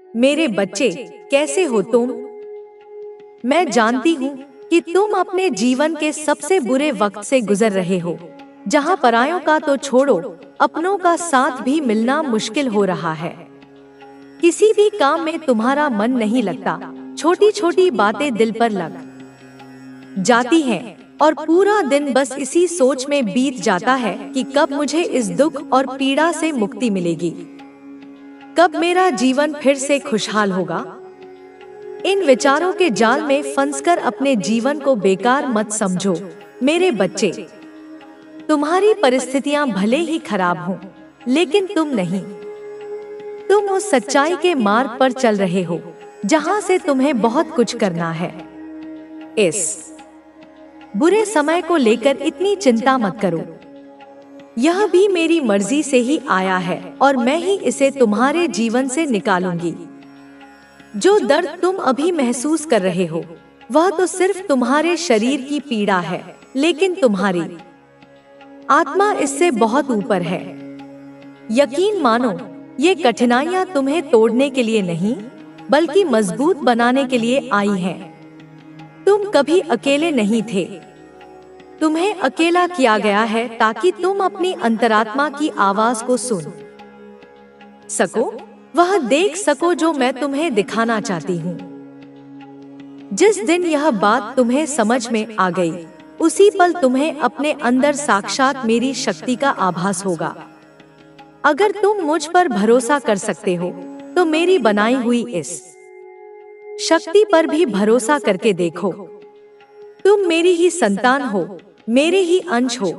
मेरे बच्चे, कैसे हो तुम? मैं जानती हूँ कि तुम अपने जीवन के सबसे बुरे वक्त से गुजर रहे हो, जहाँ परायों का तो छोड़ो, अपनों का साथ भी मिलना मुश्किल हो रहा है। किसी भी काम में तुम्हारा मन नहीं लगता, छोटी छोटी बातें दिल पर लग जाती हैं और पूरा दिन बस इसी सोच में बीत जाता है कि कब मुझे इस दुख और पीड़ा से मुक्ति मिलेगी, कब मेरा जीवन फिर से खुशहाल होगा। इन विचारों के जाल में फंसकर अपने जीवन को बेकार मत समझो मेरे बच्चे। तुम्हारी परिस्थितियां भले ही खराब हों, लेकिन तुम नहीं। तुम उस सच्चाई के मार्ग पर चल रहे हो जहां से तुम्हें बहुत कुछ करना है। इस बुरे समय को लेकर इतनी चिंता मत करो। यह भी मेरी मर्जी से ही आया है और मैं ही इसे तुम्हारे जीवन से निकालूंगी। जो दर्द तुम अभी महसूस कर रहे हो, वह तो सिर्फ तुम्हारे शरीर की पीड़ा है, लेकिन तुम्हारी आत्मा इससे बहुत ऊपर है। यकीन मानो, ये कठिनाइयां तुम्हें तोड़ने के लिए नहीं, बल्कि मजबूत बनाने के लिए आई हैं। तुम कभी अकेले नहीं थे। तुम्हें अकेला किया गया है ताकि तुम अपनी अंतरात्मा की आवाज को सुन सको, वह देख सको जो मैं तुम्हें दिखाना चाहती हूँ। जिस दिन यह बात तुम्हें समझ में आ गई, उसी पल तुम्हें अपने अंदर साक्षात मेरी शक्ति का आभास होगा। अगर तुम मुझ पर भरोसा कर सकते हो, तो मेरी बनाई हुई इस शक्ति पर भी भरोसा करके देखो। तुम मेरी ही संतान हो, मेरे ही अंश हो।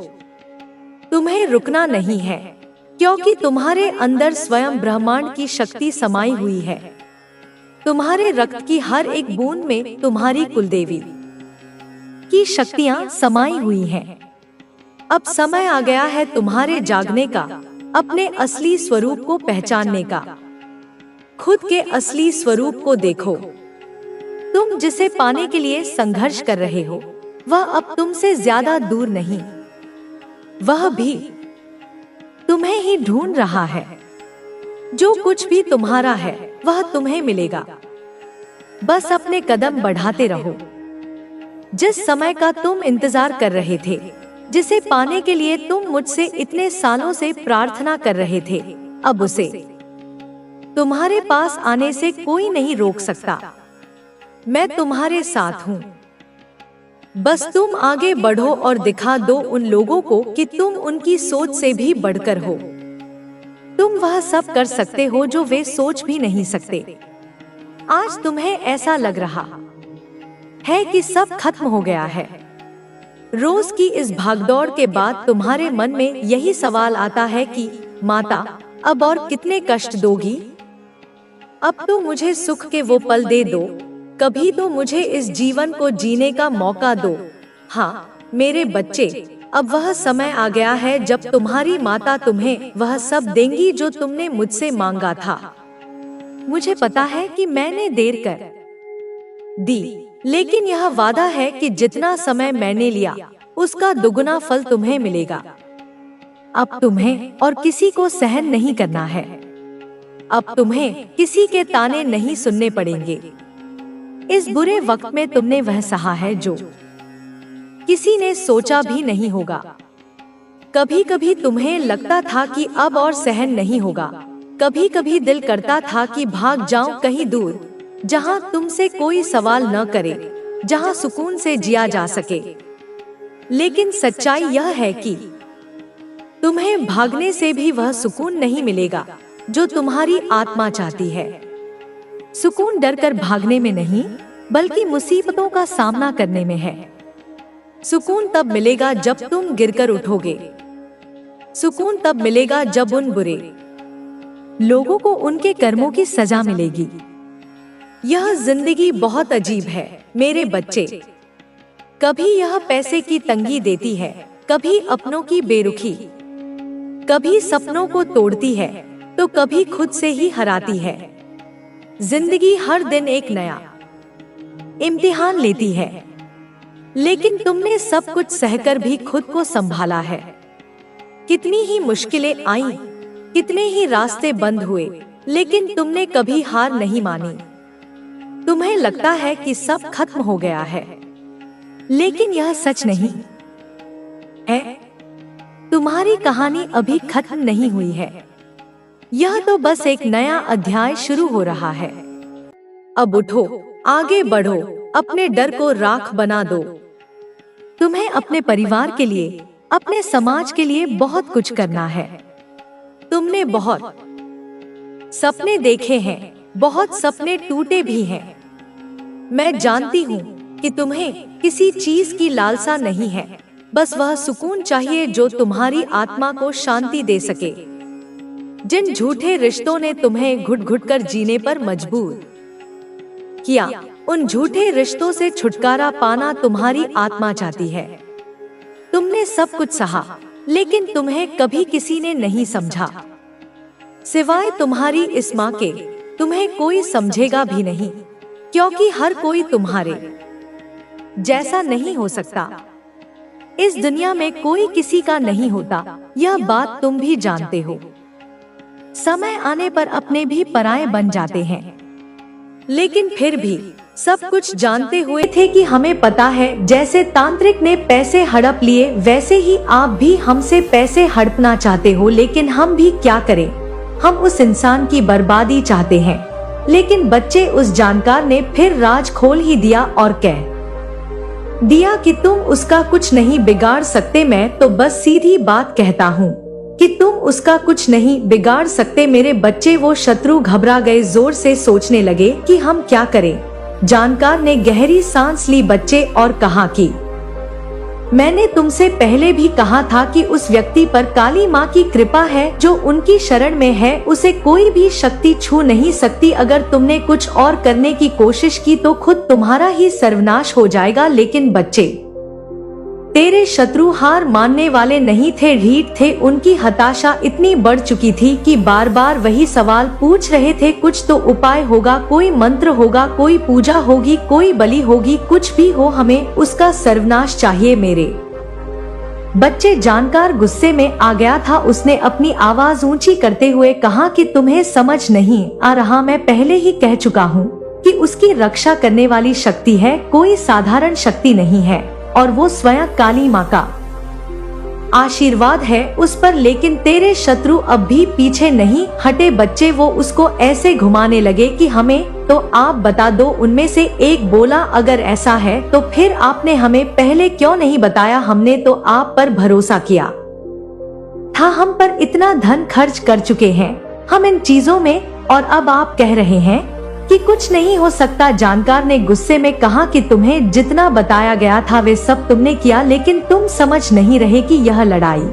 तुम्हें रुकना नहीं है, क्योंकि तुम्हारे अंदर स्वयं ब्रह्मांड की शक्ति समाई हुई है। तुम्हारे रक्त की हर एक बूंद में तुम्हारी कुलदेवी की शक्तियां समाई हुई हैं। अब समय आ गया है तुम्हारे जागने का, अपने असली स्वरूप को पहचानने का। खुद के असली स्वरूप को देखो। तुम जिसे पाने के लिए संघर्ष कर रहे हो, वह अब तुमसे ज्यादा दूर नहीं, वह भी तुम्हें ही ढूंढ रहा है। जो कुछ भी तुम्हारा है, वह तुम्हें मिलेगा। बस अपने कदम बढ़ाते रहो। जिस समय का तुम इंतजार कर रहे थे, जिसे पाने के लिए तुम मुझसे इतने सालों से प्रार्थना कर रहे थे, अब उसे तुम्हारे पास आने से कोई नहीं रोक सकता। मैं तुम्हारे साथ हूँ। बस तुम आगे बढ़ो और दिखा दो उन लोगों को कि तुम उनकी सोच से भी बढ़कर हो। तुम वह सब कर सकते हो जो वे सोच भी नहीं सकते। आज तुम्हें ऐसा लग रहा है कि सब खत्म हो गया है। रोज की इस भागदौड़ के बाद तुम्हारे मन में यही सवाल आता है कि माता, अब और कितने कष्ट दोगी? अब तो मुझे सुख के वो पल दे दो, कभी तो मुझे इस जीवन को जीने का मौका दो। हाँ मेरे बच्चे, अब वह समय आ गया है जब तुम्हारी माता तुम्हें वह सब देंगी जो तुमने मुझसे मांगा था। मुझे पता है कि मैंने देर कर दी, लेकिन यह वादा है कि जितना समय मैंने लिया, उसका दुगुना फल तुम्हें मिलेगा। अब तुम्हें और किसी को सहन नहीं करना है। अब तुम्हें किसी के ताने नहीं सुनने पड़ेंगे। इस बुरे वक्त में तुमने वह सहा है जो किसी ने सोचा भी नहीं होगा। कभी कभी तुम्हें लगता था कि अब और सहन नहीं होगा। कभी कभी दिल करता था कि भाग जाऊं कहीं दूर, जहां तुमसे कोई सवाल न करे, जहां सुकून से जिया जा सके। लेकिन सच्चाई यह है कि तुम्हें भागने से भी वह सुकून नहीं मिलेगा जो तुम्हारी आत्मा चाहती है। सुकून डरकर भागने में नहीं, बल्कि मुसीबतों का सामना करने में है। सुकून तब मिलेगा जब तुम गिरकर उठोगे। सुकून तब मिलेगा जब उन बुरे लोगों को उनके कर्मों की सजा मिलेगी। यह जिंदगी बहुत अजीब है मेरे बच्चे। कभी यह पैसे की तंगी देती है, कभी अपनों की बेरुखी, कभी सपनों को तोड़ती है, तो कभी खुद से ही हराती है। जिंदगी हर दिन एक नया इम्तिहान लेती है, लेकिन तुमने सब कुछ सहकर भी खुद को संभाला है। कितनी ही मुश्किलें आईं, कितने ही रास्ते बंद हुए, लेकिन तुमने कभी हार नहीं मानी। तुम्हें लगता है कि सब खत्म हो गया है, लेकिन यह सच नहीं है। तुम्हारी कहानी अभी खत्म नहीं हुई है। यह तो बस एक नया अध्याय शुरू हो रहा है। अब उठो, आगे बढ़ो, अपने डर को राख बना दो। तुम्हें अपने परिवार के लिए, अपने समाज के लिए बहुत कुछ करना है। तुमने बहुत सपने देखे हैं, बहुत सपने टूटे भी हैं। मैं जानती हूँ कि तुम्हें किसी चीज की लालसा नहीं है, बस वह सुकून चाहिए जो तुम्हारी आत्मा को शांति दे सके। जिन झूठे रिश्तों ने तुम्हें घुट घुट कर जीने पर मजबूर किया, उन झूठे रिश्तों से छुटकारा पाना तुम्हारी आत्मा चाहती है। तुमने सब कुछ सहा, लेकिन तुम्हें कभी किसी ने नहीं समझा। सिवाय तुम्हारी इस माँ के, तुम्हें कोई समझेगा भी नहीं, क्योंकि हर कोई तुम्हारे जैसा नहीं हो सकता। इस दुनिया में कोई किसी का नहीं होता, यह बात तुम भी जानते हो। समय आने पर अपने भी पराये बन जाते हैं, लेकिन फिर भी सब कुछ जानते हुए थे कि हमें पता है, जैसे तांत्रिक ने पैसे हड़प लिए वैसे ही आप भी हमसे पैसे हड़पना चाहते हो। लेकिन हम भी क्या करें, हम उस इंसान की बर्बादी चाहते हैं। लेकिन बच्चे, उस जानकार ने फिर राज खोल ही दिया और कह दिया कि तुम उसका कुछ नहीं बिगाड़ सकते। मैं तो बस सीधी बात कहता हूँ कि तुम उसका कुछ नहीं बिगाड़ सकते। मेरे बच्चे, वो शत्रु घबरा गए, जोर से सोचने लगे कि हम क्या करें। जानकार ने गहरी सांस ली बच्चे और कहा कि मैंने तुमसे पहले भी कहा था कि उस व्यक्ति पर काली माँ की कृपा है। जो उनकी शरण में है उसे कोई भी शक्ति छू नहीं सकती। अगर तुमने कुछ और करने की कोशिश की तो खुद तुम्हारा ही सर्वनाश हो जाएगा। लेकिन बच्चे, तेरे शत्रु हार मानने वाले नहीं थे, ढीठ थे। उनकी हताशा इतनी बढ़ चुकी थी कि बार बार वही सवाल पूछ रहे थे। कुछ तो उपाय होगा, कोई मंत्र होगा, कोई पूजा होगी, कोई बलि होगी, कुछ भी हो, हमें उसका सर्वनाश चाहिए। मेरे बच्चे, जानकार गुस्से में आ गया था। उसने अपनी आवाज ऊंची करते हुए कहा कि तुम्हें समझ नहीं आ रहा, मैं पहले ही कह चुका हूँ कि उसकी रक्षा करने वाली शक्ति है, कोई साधारण शक्ति नहीं है, और वो स्वयं काली माँ का आशीर्वाद है उस पर। लेकिन तेरे शत्रु अब भी पीछे नहीं हटे बच्चे। वो उसको ऐसे घुमाने लगे कि हमें तो आप बता दो। उनमें से एक बोला, अगर ऐसा है तो फिर आपने हमें पहले क्यों नहीं बताया? हमने तो आप पर भरोसा किया था, हम पर इतना धन खर्च कर चुके हैं हम इन चीजों में, और अब आप कह रहे हैं कि कुछ नहीं हो सकता। जानकार ने गुस्से में कहा कि तुम्हें जितना बताया गया था वे सब तुमने किया, लेकिन तुम समझ नहीं रहे कि यह लड़ाई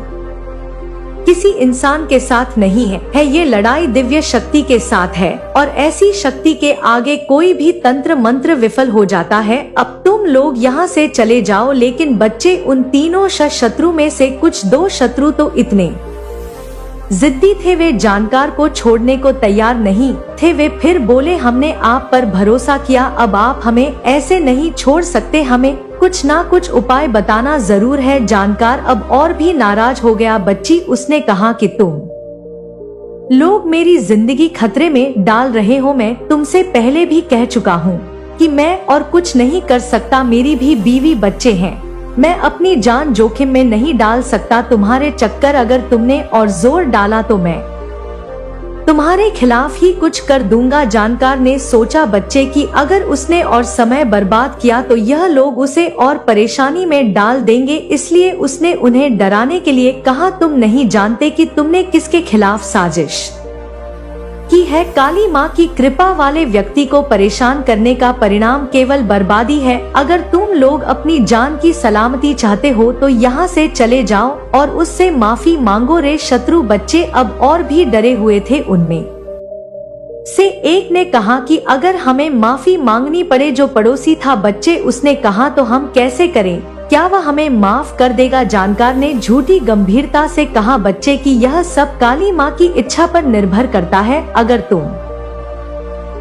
किसी इंसान के साथ नहीं है, ये लड़ाई दिव्य शक्ति के साथ है, और ऐसी शक्ति के आगे कोई भी तंत्र मंत्र विफल हो जाता है। अब तुम लोग यहाँ से चले जाओ। लेकिन बच्चे, उन तीनों शत्रु में से कुछ 2 शत्रु तो इतने जिद्दी थे, वे जानकार को छोड़ने को तैयार नहीं थे। वे फिर बोले, हमने आप पर भरोसा किया, अब आप हमें ऐसे नहीं छोड़ सकते, हमें कुछ ना कुछ उपाय बताना जरूर है। जानकार अब और भी नाराज हो गया। बच्ची, उसने कहा कि तुम लोग मेरी जिंदगी खतरे में डाल रहे हो। मैं तुमसे पहले भी कह चुका हूँ कि मैं और कुछ नहीं कर सकता। मेरी भी बीवी बच्चे हैं, मैं अपनी जान जोखिम में नहीं डाल सकता। तुम्हारे चक्कर अगर तुमने और जोर डाला तो मैं तुम्हारे खिलाफ ही कुछ कर दूंगा। जानकार ने सोचा बच्चे कि अगर उसने और समय बर्बाद किया तो यह लोग उसे और परेशानी में डाल देंगे, इसलिए उसने उन्हें डराने के लिए कहा, तुम नहीं जानते कि तुमने किसके खिलाफ साजिश की है। काली माँ की कृपा वाले व्यक्ति को परेशान करने का परिणाम केवल बर्बादी है। अगर तुम लोग अपनी जान की सलामती चाहते हो तो यहाँ से चले जाओ और उससे माफी मांगो। रे शत्रु बच्चे अब और भी डरे हुए थे। उनमें से एक ने कहा कि अगर हमें माफी मांगनी पड़े, जो पड़ोसी था बच्चे, उसने कहा, तो हम कैसे करें? क्या वह हमें माफ कर देगा? जानकार ने झूठी गंभीरता से कहा, बच्चे, कि यह सब काली माँ की इच्छा पर निर्भर करता है। अगर तुम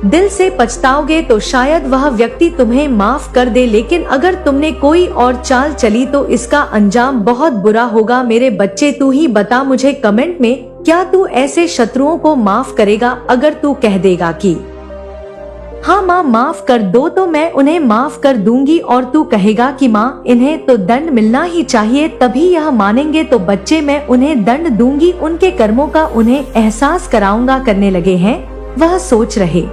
दिल से पछताओगे तो शायद वह व्यक्ति तुम्हें माफ कर दे, लेकिन अगर तुमने कोई और चाल चली तो इसका अंजाम बहुत बुरा होगा। मेरे बच्चे, तू ही बता मुझे कमेंट में क्या तू ऐसे शत्रुओं को माफ करेगा? अगर तू कह देगा कि हाँ माँ माफ कर दो तो मैं उन्हें माफ कर दूंगी, और तू कहेगा कि माँ इन्हें तो दंड मिलना ही चाहिए, तभी यह मानेंगे। तो बच्चे मैं उन्हें दंड दूंगी, उनके कर्मों का उन्हें एहसास कराऊंगा करने लगे हैं। वह सोच रहे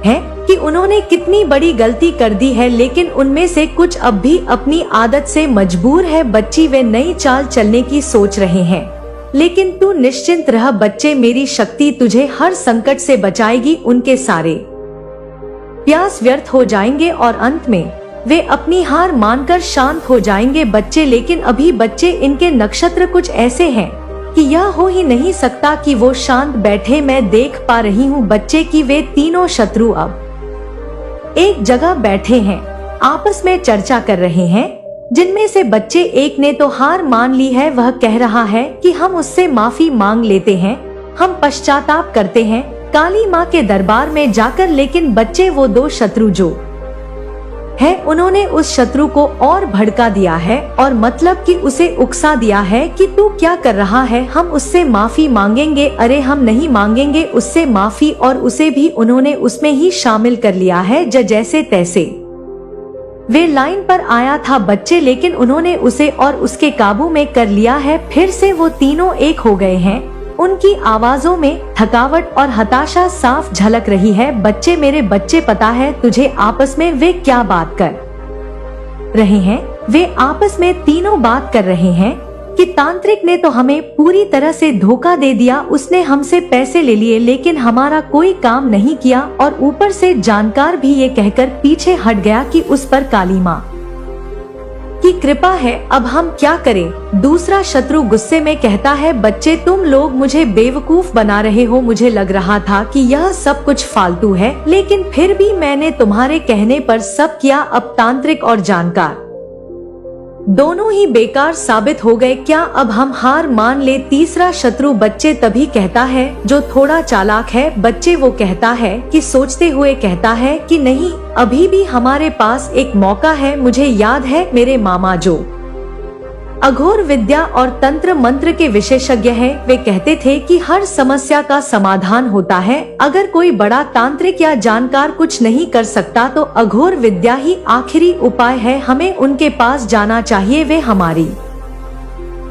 हैं कि उन्होंने कितनी बड़ी गलती कर दी है, लेकिन उनमें से कुछ अब भी अपनी आदत से मजबूर है। बच्ची वे नई चाल चलने की सोच रहे हैं, लेकिन तू निश्चिंत रह बच्चे, मेरी शक्ति तुझे हर संकट से बचाएगी। उनके सारे प्रयास व्यर्थ हो जाएंगे और अंत में वे अपनी हार मानकर शांत हो जाएंगे बच्चे। लेकिन अभी बच्चे इनके नक्षत्र कुछ ऐसे हैं कि यह हो ही नहीं सकता कि वो शांत बैठे। मैं देख पा रही हूँ बच्चे कि वे तीनों शत्रु अब एक जगह बैठे हैं, आपस में चर्चा कर रहे हैं। जिनमें से बच्चे एक ने तो हार मान ली है, वह कह रहा है कि हम उससे माफी मांग लेते हैं, हम पश्चाताप करते हैं काली माँ के दरबार में जाकर। लेकिन बच्चे वो दो शत्रु जो है, उन्होंने उस शत्रु को और भड़का दिया है, और मतलब कि उसे उकसा दिया है कि तू क्या कर रहा है, हम उससे माफी मांगेंगे। अरे हम नहीं मांगेंगे उससे माफी, और उसे भी उन्होंने उसमें ही शामिल कर लिया है। जैसे तैसे वे लाइन पर आया था बच्चे, लेकिन उन्होंने उसे और उसके काबू में कर लिया है। फिर से वो तीनों एक हो गए हैं। उनकी आवाजों में थकावट और हताशा साफ झलक रही है। बच्चे मेरे बच्चे, पता है तुझे आपस में वे क्या बात कर रहे हैं? वे आपस में तीनों बात कर रहे हैं कि तांत्रिक ने तो हमें पूरी तरह से धोखा दे दिया, उसने हमसे पैसे ले लिए लेकिन हमारा कोई काम नहीं किया, और ऊपर से जानकार भी ये कहकर पीछे हट गया कि उस पर काली माँ की कृपा है, अब हम क्या करें? दूसरा शत्रु गुस्से में कहता है बच्चे तुम लोग मुझे बेवकूफ बना रहे हो, मुझे लग रहा था कि यह सब कुछ फालतू है, लेकिन फिर भी मैंने तुम्हारे कहने पर सब किया। अब तांत्रिक और जानकार दोनों ही बेकार साबित हो गए, क्या अब हम हार मान ले? तीसरा शत्रु बच्चे तभी कहता है, जो थोड़ा चालाक है बच्चे, वो कहता है कि सोचते हुए कहता है कि नहीं, अभी भी हमारे पास एक मौका है। मुझे याद है मेरे मामा जो अघोर विद्या और तंत्र मंत्र के विशेषज्ञ हैं, वे कहते थे कि हर समस्या का समाधान होता है। अगर कोई बड़ा तांत्रिक या जानकार कुछ नहीं कर सकता तो अघोर विद्या ही आखिरी उपाय है। हमें उनके पास जाना चाहिए, वे हमारी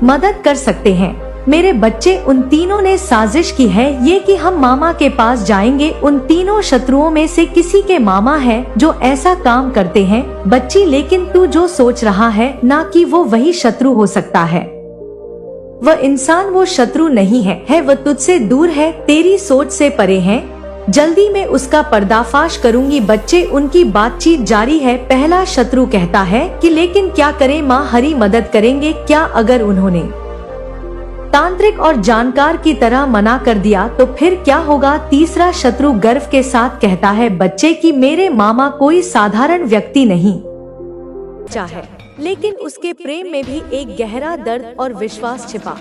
मदद कर सकते हैं। मेरे बच्चे, उन तीनों ने साजिश की है ये कि हम मामा के पास जाएंगे। उन तीनों शत्रुओं में से किसी के मामा है जो ऐसा काम करते हैं बच्ची, लेकिन तू जो सोच रहा है ना कि वो वही शत्रु हो सकता है। वह इंसान वो शत्रु नहीं है, वह तुझसे दूर है, तेरी सोच से परे है। जल्दी मैं उसका पर्दाफाश करूंगी। बच्चे, उनकी बातचीत जारी है। पहला शत्रु कहता है कि लेकिन क्या करें माँ, हरी मदद करेंगे क्या? अगर उन्होंने तांत्रिक और जानकार की तरह मना कर दिया तो फिर क्या होगा? तीसरा शत्रु गर्व के साथ कहता है बच्चे कि मेरे मामा कोई साधारण व्यक्ति नहीं चाहे, लेकिन उसके प्रेम में भी एक गहरा दर्द और विश्वास छिपा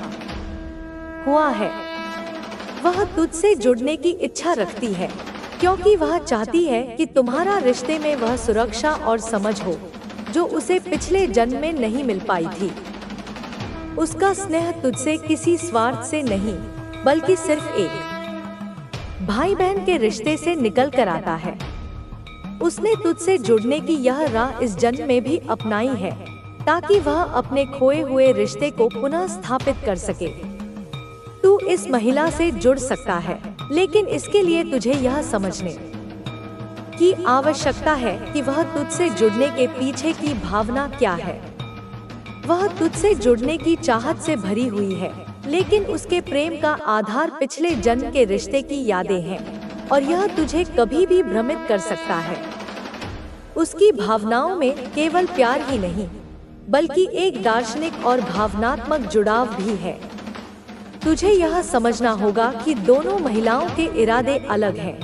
हुआ है। वह तुझसे जुड़ने की इच्छा रखती है क्योंकि वह चाहती है कि तुम्हारा रिश्ते में वह सुरक्षा और समझ हो जो उसे पिछले जन्म में नहीं मिल पाई थी। उसका स्नेह तुझसे किसी स्वार्थ से नहीं, बल्कि सिर्फ एक भाई बहन के रिश्ते से निकल कर आता है। उसने तुझसे जुड़ने की यह राह इस जन्म में भी अपनाई है ताकि वह अपने खोए हुए रिश्ते को पुनः स्थापित कर सके। तू इस महिला से जुड़ सकता है, लेकिन इसके लिए तुझे यह समझने की आवश्यकता है कि वह तुझसे जुड़ने के पीछे की भावना क्या है। वह तुझसे जुड़ने की चाहत से भरी हुई है, लेकिन उसके प्रेम का आधार पिछले जन्म के रिश्ते की यादें हैं, और यह तुझे कभी भी भ्रमित कर सकता है। उसकी भावनाओं में केवल प्यार ही नहीं, बल्कि एक दार्शनिक और भावनात्मक जुड़ाव भी है। तुझे यह समझना होगा कि दोनों महिलाओं के इरादे अलग हैं,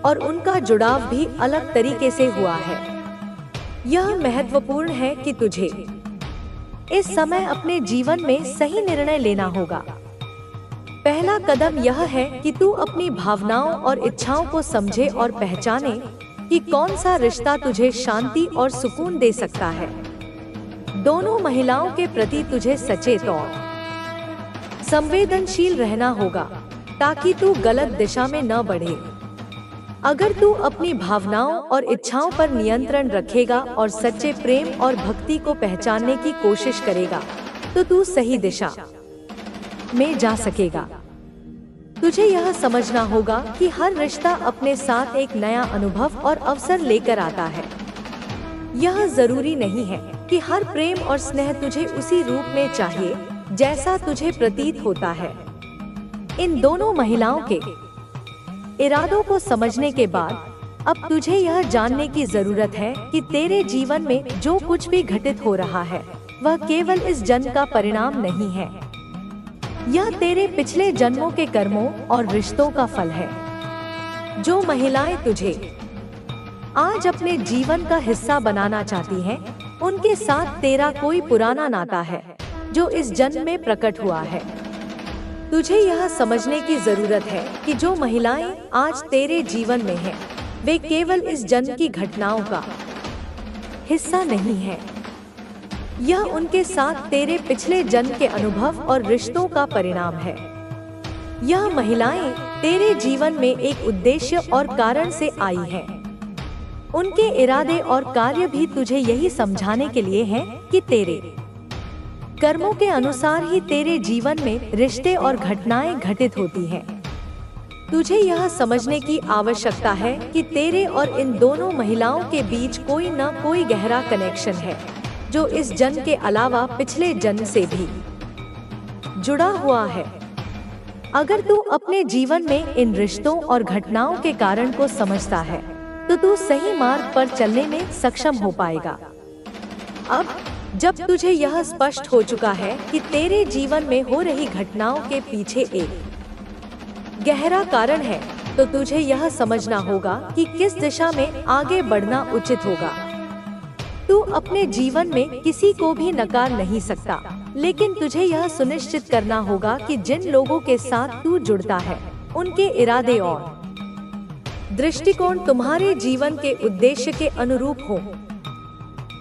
और उनका जुड़ाव भी अलग तरीके से हुआ है। यह महत्वपूर्ण है कि तुझे इस समय अपने जीवन में सही निर्णय लेना होगा। पहला कदम यह है कि तू अपनी भावनाओं और इच्छाओं को समझे और पहचाने कि कौन सा रिश्ता तुझे शांति और सुकून दे सकता है। दोनों महिलाओं के प्रति तुझे सचेत और संवेदनशील रहना होगा ताकि तू गलत दिशा में न बढ़े। अगर तू अपनी भावनाओं और इच्छाओं पर नियंत्रण रखेगा और सच्चे प्रेम और भक्ति को पहचानने की कोशिश करेगा तो तू सही दिशा में जा सकेगा। तुझे यह समझना होगा कि हर रिश्ता अपने साथ एक नया अनुभव और अवसर लेकर आता है। यह जरूरी नहीं है कि हर प्रेम और स्नेह तुझे उसी रूप में चाहिए जैसा तुझे प्रतीत होता है। इन दोनों महिलाओं के इरादों को समझने के बाद अब तुझे यह जानने की जरूरत है कि तेरे जीवन में जो कुछ भी घटित हो रहा है वह केवल इस जन्म का परिणाम नहीं है। यह तेरे पिछले जन्मों के कर्मों और रिश्तों का फल है। जो महिलाएं तुझे आज अपने जीवन का हिस्सा बनाना चाहती हैं, उनके साथ तेरा कोई पुराना नाता है जो इस जन्म में प्रकट हुआ है। तुझे यह समझने की जरूरत है कि जो महिलाएं आज तेरे जीवन में हैं, वे केवल इस जन्म की घटनाओं का हिस्सा नहीं है। यह उनके साथ तेरे पिछले जन्म के अनुभव और रिश्तों का परिणाम है। यह महिलाएं तेरे जीवन में एक उद्देश्य और कारण से आई हैं। उनके इरादे और कार्य भी तुझे यही समझाने के लिए हैं कि तेरे कर्मों के अनुसार ही तेरे जीवन में रिश्ते और घटनाएं घटित होती हैं। तुझे यह समझने की आवश्यकता है कि तेरे और इन दोनों महिलाओं के बीच कोई न कोई गहरा कनेक्शन है जो इस जन्म के अलावा पिछले जन्म से भी जुड़ा हुआ है। अगर तू अपने जीवन में इन रिश्तों और घटनाओं के कारण को समझता है तो तू सही मार्ग पर चलने में सक्षम हो पाएगा। अब जब तुझे यह स्पष्ट हो चुका है कि तेरे जीवन में हो रही घटनाओं के पीछे एक गहरा कारण है, तो तुझे यह समझना होगा कि किस दिशा में आगे बढ़ना उचित होगा। तू अपने जीवन में किसी को भी नकार नहीं सकता, लेकिन तुझे यह सुनिश्चित करना होगा कि जिन लोगों के साथ तू जुड़ता है, उनके इरादे और दृष्टिकोण तुम्हारे जीवन के उद्देश्य के अनुरूप हो।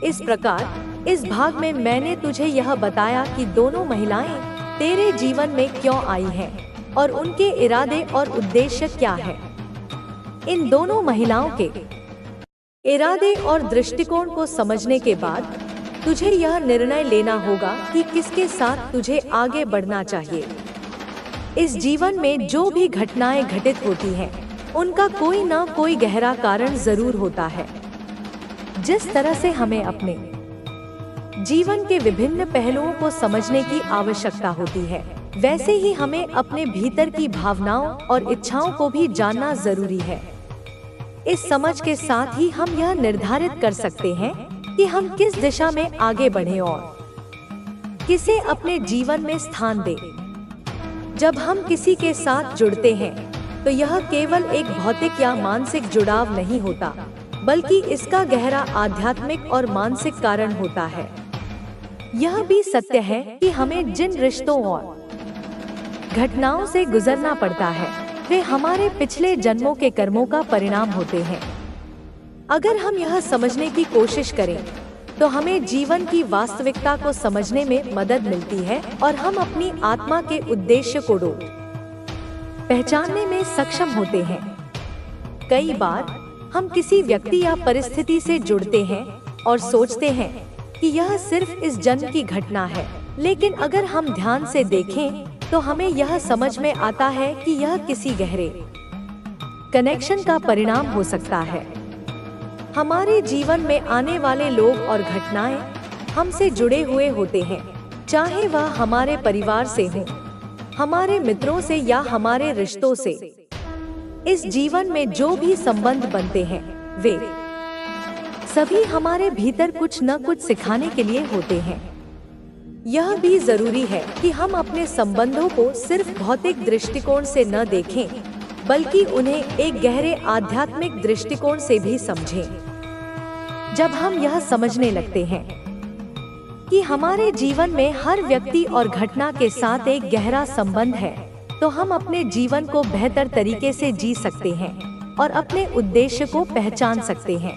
इस प्रकार इस भाग में मैंने तुझे यह बताया कि दोनों महिलाएं तेरे जीवन में क्यों आई हैं और उनके इरादे और उद्देश्य क्या है। इन दोनों महिलाओं के इरादे और दृष्टिकोण को समझने के बाद तुझे यह निर्णय लेना होगा कि किसके साथ तुझे आगे बढ़ना चाहिए। इस जीवन में जो भी घटनाएं घटित होती हैं, उनका कोई ना कोई गहरा कारण जरूर होता है। जिस तरह से हमें अपने जीवन के विभिन्न पहलुओं को समझने की आवश्यकता होती है, वैसे ही हमें अपने भीतर की भावनाओं और इच्छाओं को भी जानना जरूरी है। इस समझ के साथ ही हम यह निर्धारित कर सकते हैं कि हम किस दिशा में आगे बढ़ें और किसे अपने जीवन में स्थान दें। जब हम किसी के साथ जुड़ते हैं तो यह केवल एक भौतिक या मानसिक जुड़ाव नहीं होता, बल्कि इसका गहरा आध्यात्मिक और मानसिक कारण होता है। यह भी सत्य है कि हमें जिन रिश्तों और घटनाओं से गुजरना पड़ता है, वे हमारे पिछले जन्मों के कर्मों का परिणाम होते हैं। अगर हम यह समझने की कोशिश करें तो हमें जीवन की वास्तविकता को समझने में मदद मिलती है और हम अपनी आत्मा के उद्देश्य को पहचानने में सक्षम होते हैं। कई बार हम किसी व्यक्ति या परिस्थिति से जुड़ते हैं और सोचते हैं कि यह सिर्फ इस जन्म की घटना है, लेकिन अगर हम ध्यान से देखें तो हमें यह समझ में आता है कि यह किसी गहरे कनेक्शन का परिणाम हो सकता है। हमारे जीवन में आने वाले लोग और घटनाएं हमसे जुड़े हुए होते हैं, चाहे वह हमारे परिवार से हो, हमारे मित्रों से या हमारे रिश्तों से। इस जीवन में जो भी संबंध बनते हैं, वे सभी हमारे भीतर कुछ न कुछ सिखाने के लिए होते हैं। यह भी जरूरी है कि हम अपने संबंधों को सिर्फ भौतिक दृष्टिकोण से न देखें, बल्कि उन्हें एक गहरे आध्यात्मिक दृष्टिकोण से भी समझें। जब हम यह समझने लगते हैं कि हमारे जीवन में हर व्यक्ति और घटना के साथ एक गहरा संबंध है, तो हम अपने जीवन को बेहतर तरीके से जी सकते हैं और अपने उद्देश्य को पहचान सकते हैं।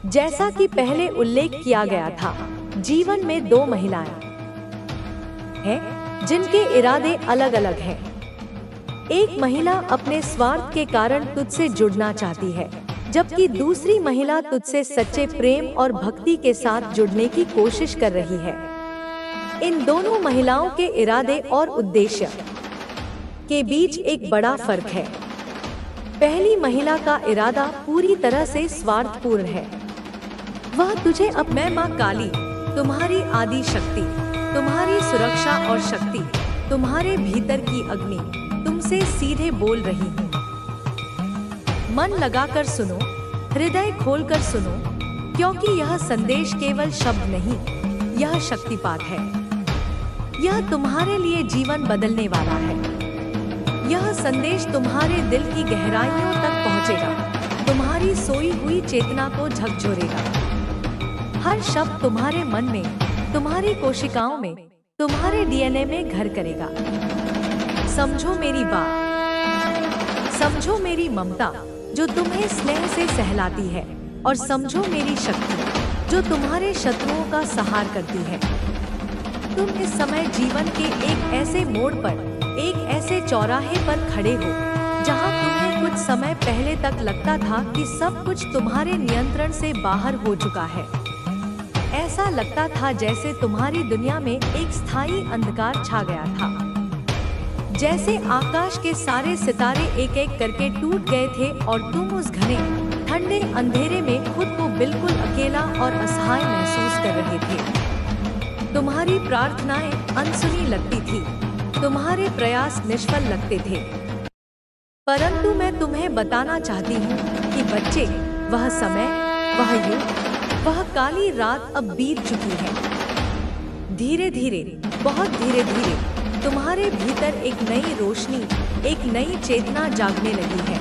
जैसा कि पहले उल्लेख किया गया था, जीवन में दो महिलाएं हैं, जिनके इरादे अलग अलग हैं। एक महिला अपने स्वार्थ के कारण तुझसे जुड़ना चाहती है, जबकि दूसरी महिला तुझसे सच्चे प्रेम और भक्ति के साथ जुड़ने की कोशिश कर रही है। इन दोनों महिलाओं के इरादे और उद्देश्य के बीच एक बड़ा फर्क है। पहली महिला का इरादा पूरी तरह से स्वार्थपूर्ण है। वह तुझे मैं माँ काली, तुम्हारी आदि शक्ति, तुम्हारी सुरक्षा और शक्ति, तुम्हारे भीतर की अग्नि, तुमसे सीधे बोल रही हूँ। मन लगाकर सुनो, हृदय खोलकर सुनो, क्योंकि यह संदेश केवल शब्द नहीं, यह शक्तिपात है। यह तुम्हारे लिए जीवन बदलने वाला है। यह संदेश तुम्हारे दिल की गहराइयों तक पहुंचेगा, तुम्हारी सोई हुई चेतना को झकझोरेगा। हर शब्द तुम्हारे मन में, तुम्हारी कोशिकाओं में, तुम्हारे डीएनए में घर करेगा। समझो मेरी बात, समझो मेरी ममता जो तुम्हें स्नेह से सहलाती है, और समझो मेरी शक्ति जो तुम्हारे शत्रुओं का संहार करती है। तुम इस समय जीवन के एक ऐसे मोड़ पर, एक ऐसे चौराहे पर खड़े हो जहां तुम्हें कुछ समय पहले तक लगता था कि सब कुछ तुम्हारे नियंत्रण से बाहर हो चुका है। ऐसा लगता था जैसे तुम्हारी दुनिया में एक स्थायी अंधकार छा गया था, जैसे आकाश के सारे सितारे एक एक करके टूट गए थे और तुम उस घने ठंडे अंधेरे में खुद को बिल्कुल अकेला और असहाय महसूस कर रहे थे। तुम्हारी प्रार्थनाएं अनसुनी लगती थी, तुम्हारे प्रयास निष्फल लगते थे। परंतु मैं तुम्हें बताना चाहती हूँ कि बच्चे, वह समय, वह युग, वह काली रात अब बीत चुकी है। धीरे धीरे, बहुत धीरे धीरे तुम्हारे भीतर एक नई रोशनी, एक नई चेतना जागने लगी है।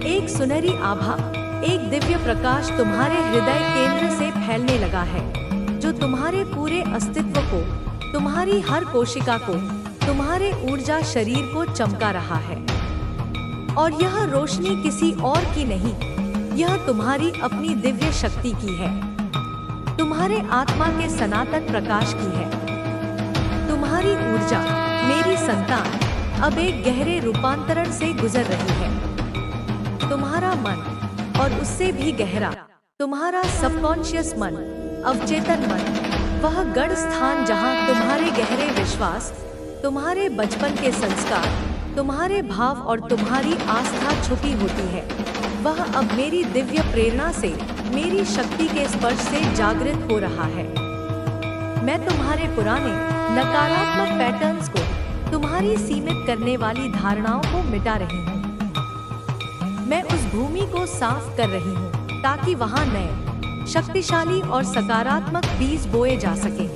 एक सुनहरी आभा, एक दिव्य प्रकाश तुम्हारे हृदय केंद्र से फैलने लगा है, जो तुम्हारे पूरे अस्तित्व को, तुम्हारी हर कोशिका को, तुम्हारे ऊर्जा शरीर को चमका रहा है। और यह रोशनी किसी और की नहीं, यह तुम्हारी अपनी दिव्य शक्ति की है, तुम्हारे आत्मा के सनातन प्रकाश की है। तुम्हारी ऊर्जा, मेरी संतान, अब एक गहरे रूपांतरण से गुजर रही है। तुम्हारा मन, और उससे भी गहरा, तुम्हारा सबकॉन्शियस मन, अवचेतन मन, वह गढ़ स्थान जहां तुम्हारे गहरे विश्वास, तुम्हारे बचपन के संस्कार, तुम्हारे भाव और तुम्हारी आस्था छुपी होती है, वह अब मेरी दिव्य प्रेरणा से, मेरी शक्ति के स्पर्श से जागृत हो रहा है। मैं तुम्हारे पुराने नकारात्मक पैटर्न्स को, तुम्हारी सीमित करने वाली धारणाओं को मिटा रही हूँ। मैं उस भूमि को साफ कर रही हूँ ताकि वहाँ नए, शक्तिशाली और सकारात्मक बीज बोए जा सके।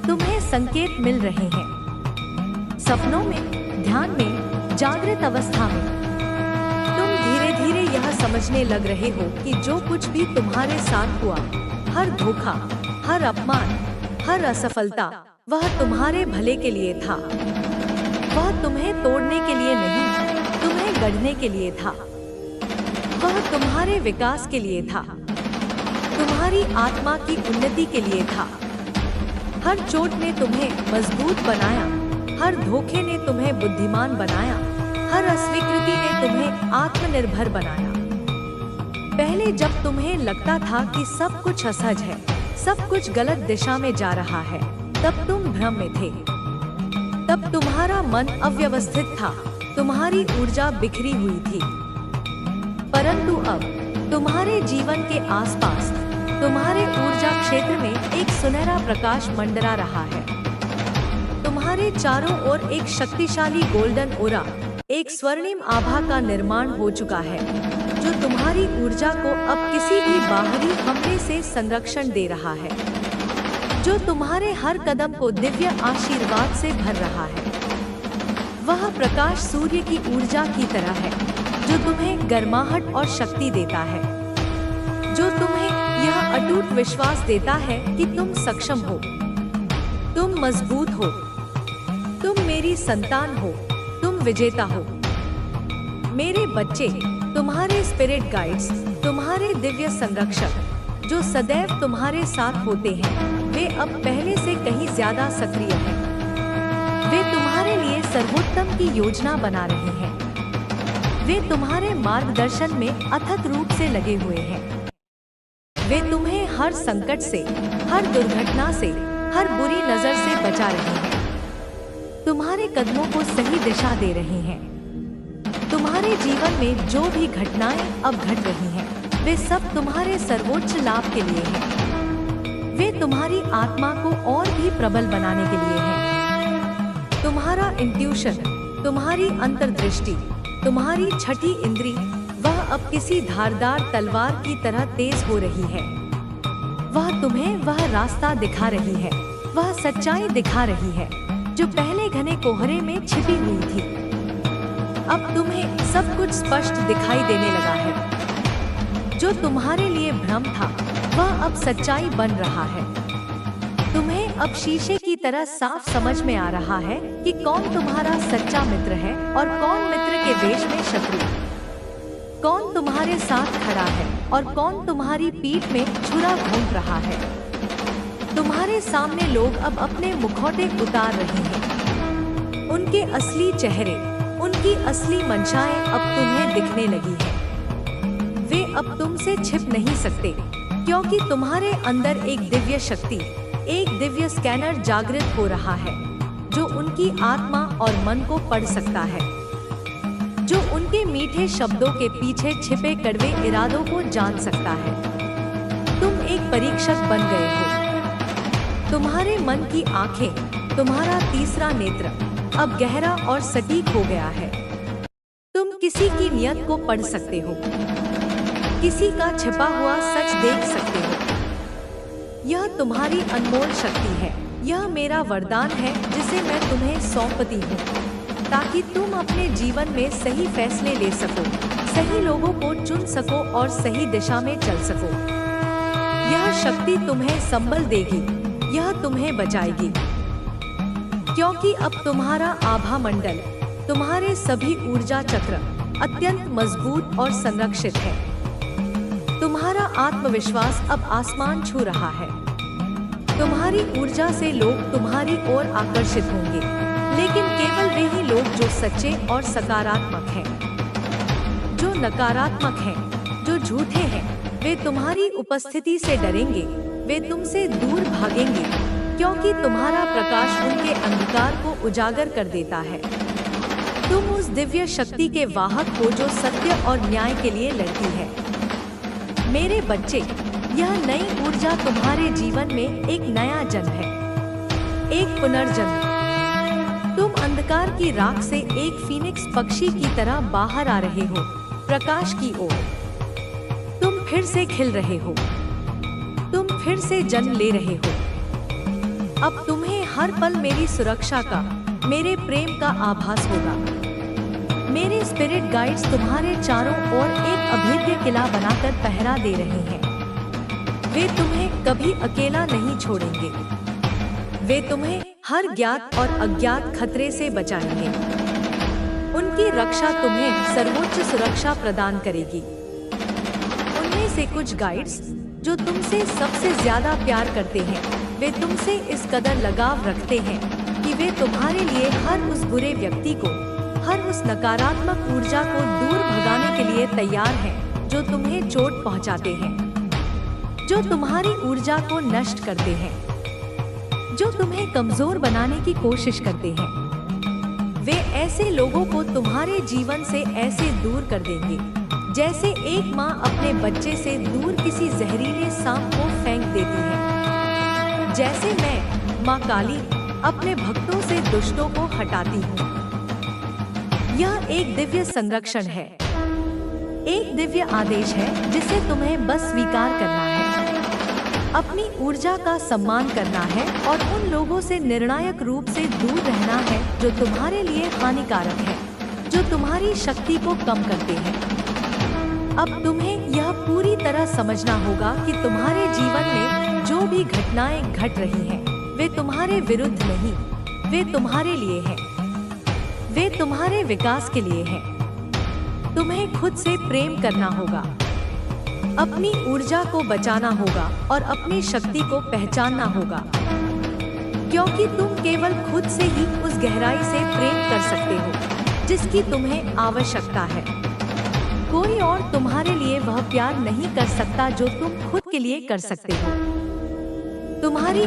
तुम्हें संकेत मिल रहे हैं, सपनों में, ध्यान में, जागृत अवस्था में। तुम धीरे धीरे यह समझने लग रहे हो कि जो कुछ भी तुम्हारे साथ हुआ, हर धोखा, हर अपमान, हर असफलता, वह तुम्हारे भले के लिए था। वह तुम्हें तोड़ने के लिए नहीं, तुम्हें गढ़ने के लिए था। वह तुम्हारे विकास के लिए था, तुम्हारी आत्मा की उन्नति के लिए था। हर चोट ने तुम्हें मजबूत बनाया, हर धोखे ने तुम्हें बुद्धिमान बनाया, हर अस्वीकृति ने तुम्हें आत्मनिर्भर बनाया। पहले जब तुम्हें लगता था कि सब कुछ असहज है, सब कुछ गलत दिशा में जा रहा है, तब तुम भ्रम में थे। तब तुम्हारा मन अव्यवस्थित था, तुम्हारी ऊर्जा बिखरी हुई थी। परंतु अब तुम्हारे जीवन के आसपास, तुम्हारे ऊर्जा क्षेत्र में एक सुनहरा प्रकाश मंडरा रहा है। तुम्हारे चारों ओर एक शक्तिशाली गोल्डन ओरा, एक स्वर्णिम आभा का निर्माण हो चुका है, जो तुम्हारी ऊर्जा को अब किसी भी बाहरी हमले से संरक्षण दे रहा है, जो तुम्हारे हर कदम को दिव्य आशीर्वाद से भर रहा है। वह प्रकाश सूर्य की ऊर्जा की तरह है, जो तुम्हें गर्माहट और शक्ति देता है, जो तुम्हें यह अटूट विश्वास देता है कि तुम सक्षम हो, तुम मजबूत हो, तुम मेरी संतान हो, तुम विजेता हो। मेरे बच्चे, तुम्हारे स्पिरिट गाइड्स, तुम्हारे दिव्य संरक्षक, जो सदैव तुम्हारे साथ होते हैं, वे अब पहले से कहीं ज्यादा सक्रिय हैं। वे तुम्हारे लिए सर्वोत्तम की योजना बना रहे हैं। वे तुम्हारे मार्गदर्शन में अथक रूप से लगे हुए हैं। वे तुम्हें हर संकट से, हर दुर्घटना से, हर बुरी नजर से बचा रहे हैं। तुम्हारे कदमों को सही दिशा दे रहे हैं। तुम्हारे जीवन में जो भी घटनाएं अब घट रही हैं, वे सब तुम्हारे सर्वोच्च लाभ के लिए हैं। वे तुम्हारी आत्मा को और भी प्रबल बनाने के लिए हैं। तुम्हारा इंट्यूशन, तुम्हारी अंतर्दृष्टि, तुम्हारी छठी इंद्री, वह अब किसी धारदार तलवार की तरह तेज हो रही है। वह तुम्हें वह रास्ता दिखा रही है, वह सच्चाई दिखा रही है जो पहले घने कोहरे में छिपी हुई थी। अब तुम्हें सब कुछ स्पष्ट दिखाई देने लगा है। जो तुम्हारे लिए भ्रम था, वह अब सच्चाई बन रहा है। तुम्हें अब शीशे की तरह साफ समझ में आ रहा है कि कौन तुम्हारा सच्चा मित्र है और कौन मित्र के वेश में शत्रु। कौन तुम्हारे साथ खड़ा है और कौन तुम्हारी पीठ में छुरा घोंप रहा है। तुम्हारे सामने लोग अब अपने मुखौटे उतार रहे हैं। उनके असली चेहरे, उनकी असली मंशाएं अब तुम्हें दिखने लगी हैं। वे अब तुमसे छिप नहीं सकते, क्योंकि तुम्हारे अंदर एक दिव्य शक्ति, एक दिव्य स्कैनर जागृत हो रहा है, जो उनकी आत्मा और मन को पढ़ सकता है, जो उनके मीठे शब्दों के पीछे छिपे कड़वे इरादों को जान सकता है। तुम एक परीक्षक बन गए हो। तुम्हारे मन की आंखें, तुम्हारा तीसरा नेत्र अब गहरा और सटीक हो गया है। तुम किसी की नियत को पढ़ सकते हो, किसी का छिपा हुआ सच देख सकते हो। यह तुम्हारी अनमोल शक्ति है। यह मेरा वरदान है जिसे मैं तुम्हें सौंपती हूँ, ताकि तुम अपने जीवन में सही फैसले ले सको, सही लोगों को चुन सको और सही दिशा में चल सको। यह शक्ति तुम्हें संबल देगी, यह तुम्हें बचाएगी, क्योंकि अब तुम्हारा आभा मंडल, तुम्हारे सभी ऊर्जा चक्र अत्यंत मजबूत और संरक्षित है। तुम्हारा आत्मविश्वास अब आसमान छू रहा है। तुम्हारी ऊर्जा से लोग तुम्हारी ओर आकर्षित होंगे, लेकिन केवल वे ही लोग जो सच्चे और सकारात्मक हैं। जो नकारात्मक हैं, जो झूठे हैं, वे तुम्हारी उपस्थिति से डरेंगे, वे तुमसे दूर भागेंगे, क्योंकि तुम्हारा प्रकाश उनके अंधकार को उजागर कर देता है। तुम उस दिव्य शक्ति के वाहक हो जो सत्य और न्याय के लिए लड़ती है। मेरे बच्चे, यह नई ऊर्जा तुम्हारे जीवन में एक नया जन्म है, एक पुनर्जन्म। तुम अंधकार की राख से एक फीनिक्स पक्षी की तरह बाहर आ रहे हो, प्रकाश की ओर। तुम फिर से खिल रहे हो, तुम फिर से जन्म ले रहे हो। अब तुम्हें हर पल मेरी सुरक्षा का, मेरे प्रेम का आभास होगा। मेरे स्पिरिट गाइड्स तुम्हारे चारों ओर एक अभेद्य किला बनाकर पहरा दे रहे हैं। वे तुम्हें कभी अकेला नहीं छोड़ेंगे। वे तुम्हें हर ज्ञात और अज्ञात खतरे से बचाएंगे। उनकी रक्षा तुम्हें सर्वोच्च सुरक्षा प्रदान करेगी। उनमें से कुछ गाइड्स जो तुमसे सबसे ज्यादा प्यार करते हैं, वे तुमसे इस कदर लगाव रखते हैं कि वे तुम्हारे लिए हर उस बुरे व्यक्ति को, हर उस नकारात्मक ऊर्जा को दूर भगाने के लिए तैयार हैं जो तुम्हें चोट पहुंचाते हैं, जो तुम्हारी ऊर्जा को नष्ट करते हैं, जो तुम्हें कमजोर बनाने की कोशिश करते हैं। वे ऐसे लोगों को तुम्हारे जीवन से ऐसे दूर कर देंगे, जैसे एक माँ अपने बच्चे से दूर किसी जहरीले सांप को फेंक देती है। जैसे मैं, माँ काली, अपने भक्तों से दुष्टों को हटाती हूँ। यह एक दिव्य संरक्षण है, एक दिव्य आदेश है जिसे तुम्हें बस स्वीकार करना है। अपनी ऊर्जा का सम्मान करना है और उन लोगों से निर्णायक रूप से दूर रहना है जो तुम्हारे लिए हानिकारक है, जो तुम्हारी शक्ति को कम करते हैं। अब तुम्हें यह पूरी तरह समझना होगा कि तुम्हारे जीवन में जो भी घटनाएं घट रही हैं, वे तुम्हारे विरुद्ध नहीं, वे तुम्हारे लिए हैं। वे तुम्हारे विकास के लिए हैं। तुम्हें खुद से प्रेम करना होगा, अपनी ऊर्जा को बचाना होगा और अपनी शक्ति को पहचानना होगा, क्योंकि तुम केवल खुद से ही उस गहराई से प्रेम कर सकते हो जिसकी तुम्हें आवश्यकता है। कोई और तुम्हारे लिए वह प्यार नहीं कर सकता जो तुम खुद के लिए कर सकते हो। तुम्हारी